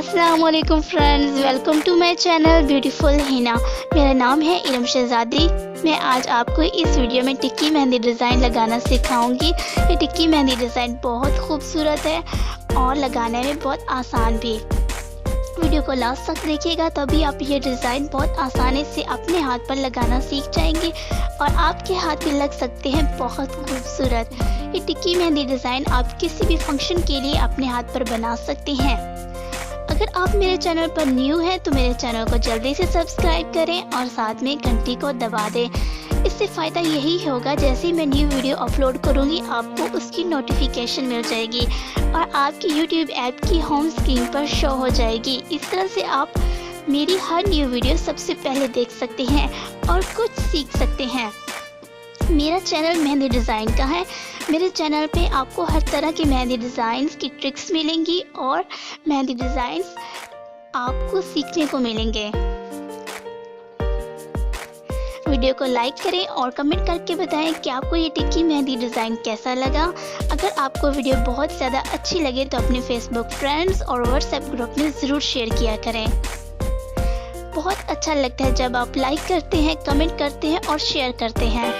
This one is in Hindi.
अस्सलाम वालेकुम friends, welcome to my channel beautiful Hina. मेरा नाम है इरम शहजादी। मैं आज आपको इस वीडियो में टिक्की मेहंदी डिज़ाइन लगाना सिखाऊंगी। ये टिक्की मेहंदी डिज़ाइन बहुत खूबसूरत है और लगाने में बहुत आसान भी। वीडियो को लास्ट तक देखिएगा, तभी आप ये डिज़ाइन बहुत आसानी से अपने हाथ पर लगाना सीख जाएंगे और आपके हाथ भी लग सकते हैं बहुत खूबसूरत। ये टिक्की मेहंदी डिज़ाइन आप किसी भी फंक्शन के लिए अपने हाथ पर बना सकते हैं। अगर आप मेरे चैनल पर न्यू हैं तो मेरे चैनल को जल्दी से सब्सक्राइब करें और साथ में घंटी को दबा दें। इससे फ़ायदा यही होगा, जैसे ही मैं न्यू वीडियो अपलोड करूंगी आपको उसकी नोटिफिकेशन मिल जाएगी और आपकी यूट्यूब ऐप की होम स्क्रीन पर शो हो जाएगी। इस तरह से आप मेरी हर न्यू वीडियो सबसे पहले देख सकते हैं और कुछ सीख सकते हैं। मेरा चैनल मेहंदी डिज़ाइन का है। मेरे चैनल पे आपको हर तरह की मेहंदी डिज़ाइंस की ट्रिक्स मिलेंगी और मेहंदी डिज़ाइंस आपको सीखने को मिलेंगे। वीडियो को लाइक करें और कमेंट करके बताएं कि आपको ये टिक्की मेहंदी डिज़ाइन कैसा लगा। अगर आपको वीडियो बहुत ज़्यादा अच्छी लगे तो अपने फेसबुक फ्रेंड्स और व्हाट्सएप ग्रुप में ज़रूर शेयर किया करें। बहुत अच्छा लगता है जब आप लाइक करते हैं, कमेंट करते हैं और शेयर करते हैं।